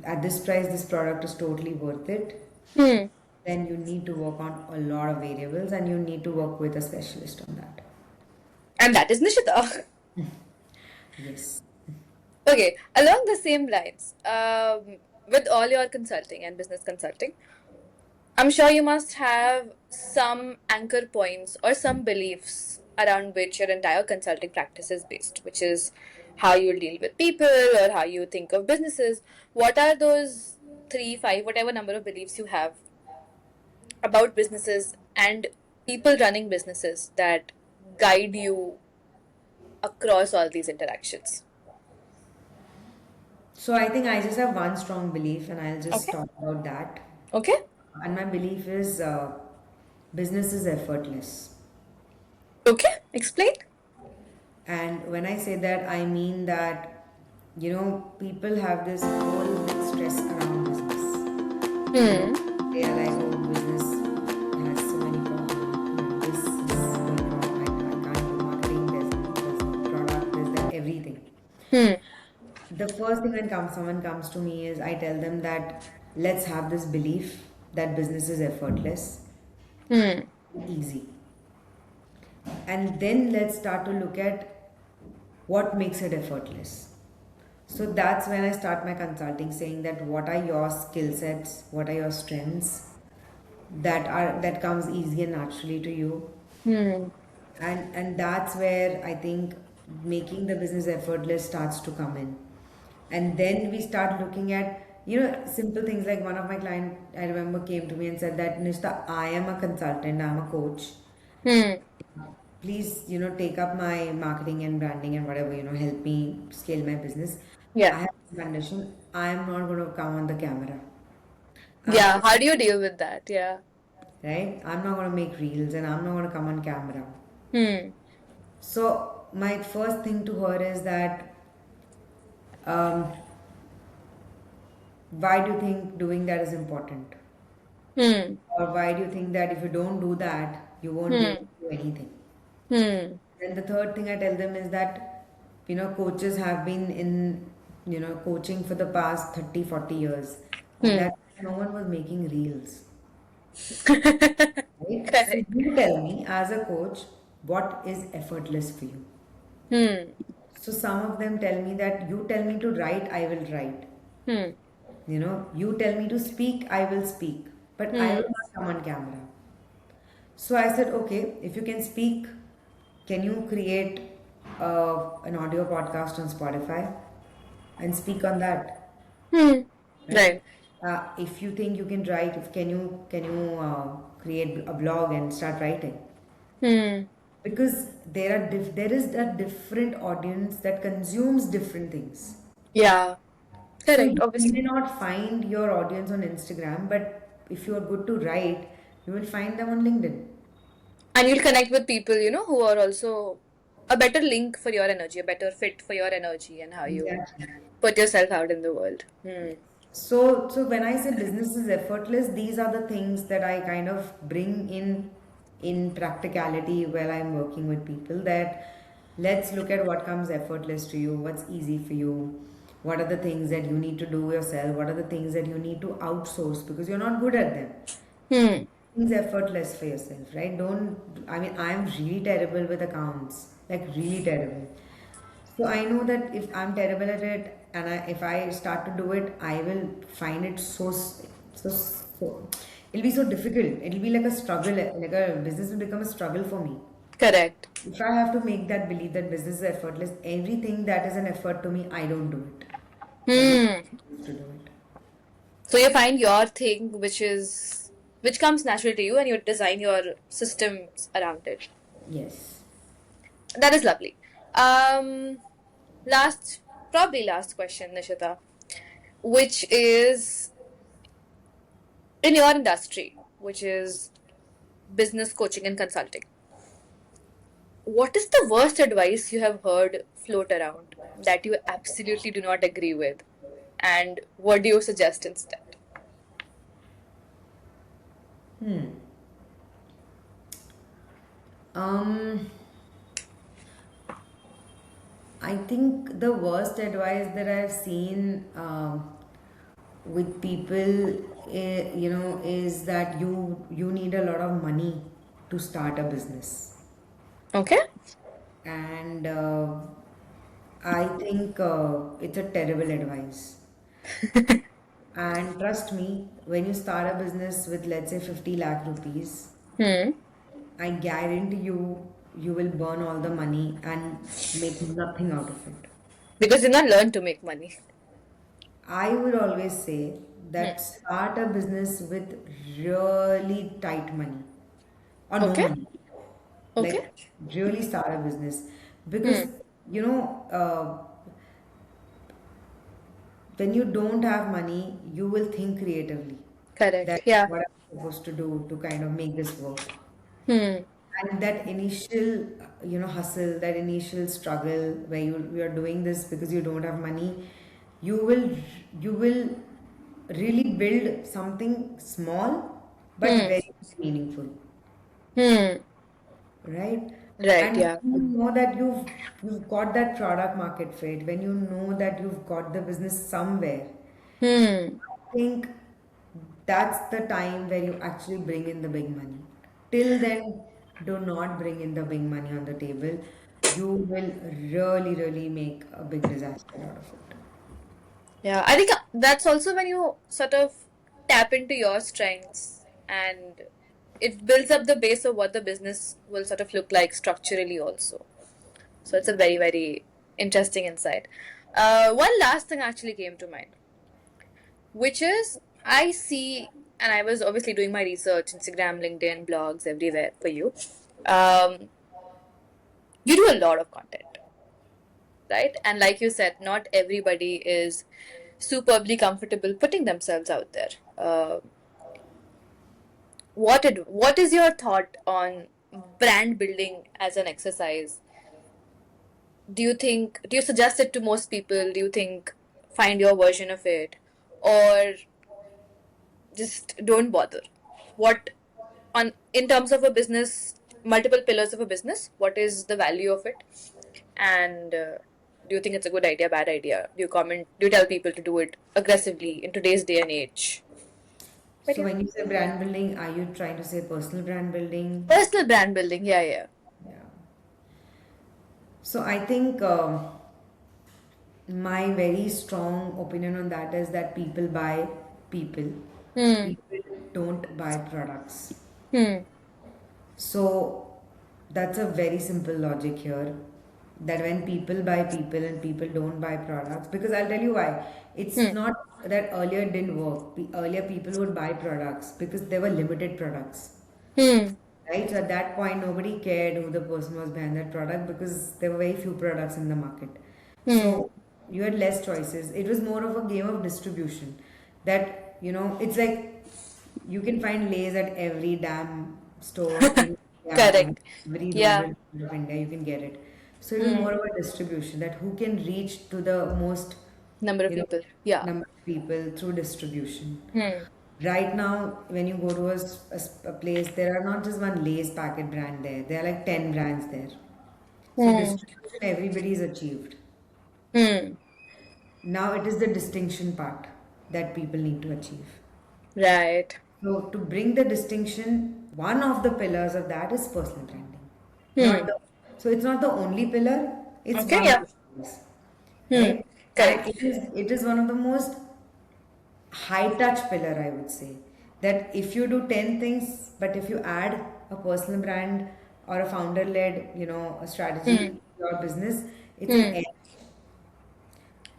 at this price, this product is totally worth it, Hmm. then you need to work on a lot of variables and you need to work with a specialist on that. And that is Nishita. Yes. Okay, along the same lines, with all your consulting and business consulting, I'm sure you must have some anchor points or some beliefs around which your entire consulting practice is based, which is how you deal with people or how you think of businesses. What are those three, five, whatever number of beliefs you have about businesses and people running businesses that guide you across all these interactions? So I think I just have one strong belief and I'll just Okay. talk about that. Okay. And my belief is business is effortless. Okay. Explain. And when I say that, I mean that, people have this whole big stress around business. Hmm. They are like, oh, business has so many problems. This is going wrong. I can't do marketing. There's no product. There's that everything. Hmm. The first thing when someone comes to me is I tell them that let's have this belief that business is effortless, Hmm. easy. And then let's start to look at what makes it effortless. So that's when I start my consulting saying that what are your skill sets, what are your strengths that comes easy and naturally to you. Hmm. And that's where I think making the business effortless starts to come in. And then we start looking at simple things like one of my client I remember came to me and said that Nishta, I am a consultant, I'm a coach, Hmm. please take up my marketing and branding and whatever, help me scale my business. Yeah. I have a condition, I am not going to come on the camera. Yeah. How do you deal with that? Yeah. Right, I'm not going to make reels and I'm not going to come on camera. Hmm. So my first thing to her is that um, why do you think doing that is important? Hmm. Or why do you think that if you don't do that, you won't be able Hmm. to do anything? Hmm. And the third thing I tell them is that, coaches have been in, coaching for the past 30, 40 years. And Hmm. that no one was making reels, right? So Correct. you tell me as a coach, what is effortless for you? Hmm. So some of them tell me that you tell me to write, I will write. Hmm. You tell me to speak, I will speak, but I will Hmm. not come on camera. So I said, okay, if you can speak, can you create an audio podcast on Spotify and speak on that, Hmm. right? Right. If you think you can write, if can you create a blog and start writing? Hmm. Because there is a different audience that consumes different things. Yeah. So Correct. you may Obviously. not find your audience on Instagram, but if you are good to write, you will find them on LinkedIn. And you'll connect with people, who are also a better link for your energy, a better fit for your energy and how you Exactly. put yourself out in the world. Hmm. So when I say business is effortless, these are the things that I kind of bring in practicality while I'm working with people. That let's look at what comes effortless to you, what's easy for you, what are the things that you need to do yourself, what are the things that you need to outsource because you're not good at them. Hmm. Things effortless for yourself, right? Don't, I mean, I'm really terrible with accounts, like really terrible. So I know that if I'm terrible at it and if I start to do it, I will find it so, it'll be so difficult. It'll be like a struggle, like a business will become a struggle for me. Correct. If I have to make that belief that business is effortless, everything that is an effort to me, I don't do it. Somebody Hmm. needs to do it. So you find your thing, which comes natural to you, and you design your systems around it. Yes. That is lovely. Um, last, probably last question, Nishita, which is in your industry, which is business coaching and consulting. what is the worst advice you have heard float around that you absolutely do not agree with? And what do you suggest instead? Um, I think the worst advice that I've seen with people, is that you need a lot of money to start a business, Okay. and I think it's a terrible advice. And trust me, when you start a business with, let's say, 50 lakh rupees, Hmm. I guarantee you will burn all the money and make nothing out of it. Because you not learn to make money. I would always say Hmm. that start a business with really tight money or no Okay. money. Okay. Like, really start a business, because Hmm. you know uh, when you don't have money, you will think creatively Correct. that Yeah. what I'm supposed to do to kind of make this work. Hmm. And that initial, hustle, that initial struggle where you are doing this because you don't have money, you will you will really build something small but Hmm. very meaningful, Hmm. right? Right. And Yeah. you know that you've got that product market fit, when you know that you've got the business somewhere, Hmm. I think that's the time where you actually bring in the big money. Till then, do not bring in the big money on the table. You will really, really make a big disaster out of it. Yeah. I think that's also when you sort of tap into your strengths and it builds up the base of what the business will sort of look like structurally also. So it's a very, very interesting insight. One last thing actually came to mind, which is I see, and I was obviously doing my research, Instagram, LinkedIn, blogs, everywhere for you. Um, you do a lot of content, right? And like you said, not everybody is superbly comfortable putting themselves out there. What is your thought on brand building as an exercise? Do you suggest it to most people? Do you think find your version of it, or just don't bother? What on in terms of a business, multiple pillars of a business, what is the value of it? And do you think it's a good idea, bad idea? Do you tell people to do it aggressively in today's day and age? But So yeah, when you say brand building, are you trying to say personal brand building? personal brand building, yeah, yeah. Yeah. So I think my very strong opinion on that is that people buy people. Hmm. People don't buy products. Hmm. So that's a very simple logic here, that when people buy people and people don't buy products, because I'll tell you why. It's Hmm. not that earlier it didn't work. Earlier people would buy products because there were limited products, Hmm. right? So at that point, nobody cared who the person was behind that product because there were very few products in the market. Hmm. So you had less choices. It was more of a game of distribution. That, it's like you can find Lays at every damn store in India, and Correct. every Yeah. rural part of India, you can get it. So it was Hmm. more of a distribution, that who can reach to the most, Number of you know, people. Yeah. number of people through distribution. Hmm. Right now, when you go to a place, there are not just one Lay's packet brand there. There are like 10 brands there. So Hmm. distribution, everybody is achieved. Hmm. Now it is the distinction part that people need to achieve. Right. So to bring the distinction, one of the pillars of that is personal branding. Not Hmm. the, so it's not the only pillar, it's Okay. one of Yeah. the pillars, Hmm. right? And Correct. it is one of the most high touch pillar, I would say. That if you do 10 things, but if you add a personal brand or a founder led, a strategy Hmm. to your business, it's an Hmm. edge.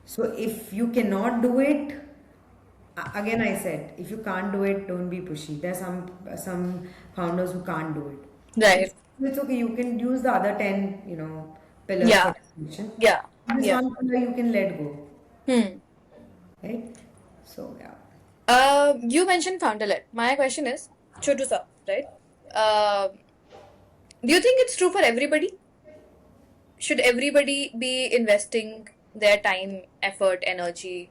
So if you cannot do it, again I said, if you can't do it, don't be pushy. There are some founders who can't do it. Right. It's okay. You can use the other 10, pillars for Yeah. distinction. Yeah. This Yeah. one pillar you can let go, Hmm. right? So yeah. You mentioned founder-led. My question is, Chotu sir, right? Uh, do you think it's true for everybody? should everybody be investing their time, effort, energy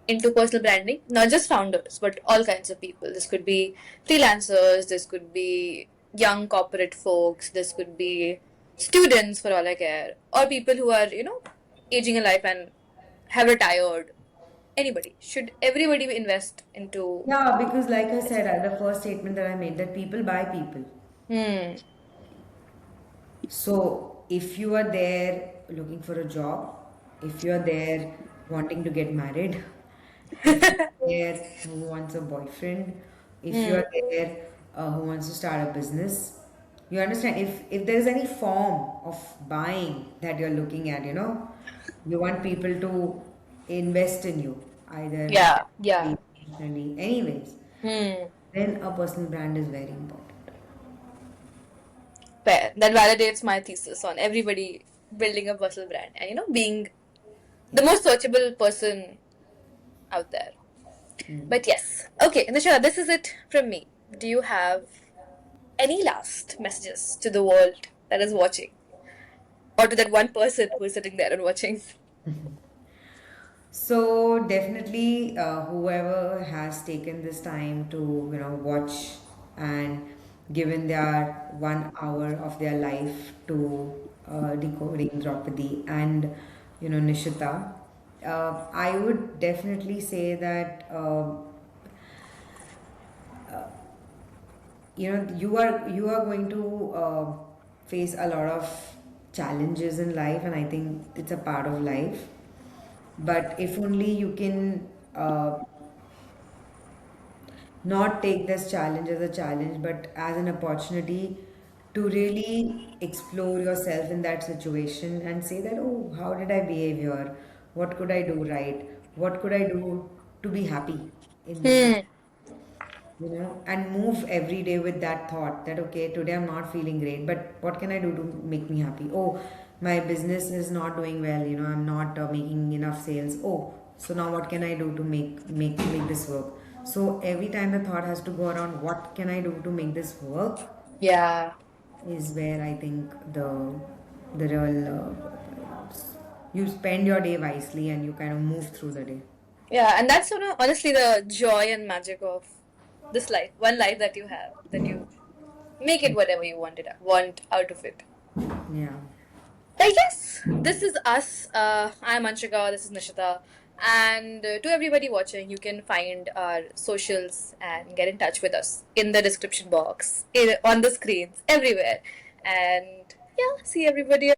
into personal branding? Not just founders, but all kinds of people. This could be freelancers, this could be young corporate folks, this could be students for all I care, or people who are, aging in life and have retired. Anybody. Should everybody invest into. Yeah, because like I said, the first statement that I made, that people buy people. Hmm. So if you are there looking for a job, if you are there wanting to get married, if you're there who wants a boyfriend, if you Hmm. are there who wants to start a business, you understand? If there is any form of buying that you're looking at, you want people to invest in you, either Yeah, yeah. financially, emotionally, anyways, Hmm. then a personal brand is very important. Fair. That validates my thesis on everybody building a personal brand and being the Yeah. most searchable person out there. But yes. Okay, Nisha, this is it from me. Do you have any last messages to the world that is watching? Or to that one person who is sitting there and watching? So definitely, whoever has taken this time to watch and given their 1 hour of their life to decoding Draupadi and Nishita, I would definitely say that you are going to face a lot of challenges in life, and I think it's a part of life. But if only you can not take this challenge as a challenge, but as an opportunity to really explore yourself in that situation and say that, oh, how did I behave here? What could I do right? What could I do to be happy in this Hmm. situation? And move every day with that thought that, okay, today I'm not feeling great, but what can I do to make me happy? Oh, my business is not doing well, I'm not making enough sales. Oh, so now what can I do to make this work? So every time the thought has to go around, what can I do to make this work, Yeah. is where I think the real you spend your day wisely and you kind of move through the day. Yeah, and that's honestly the joy and magic of this life. One life that you have, that you make it whatever you want out of it. Yeah. I guess this is us. I'm Anshika. This is Nishita. And to everybody watching, you can find our socials and get in touch with us in the description box, on the screens, everywhere. And yeah, see everybody.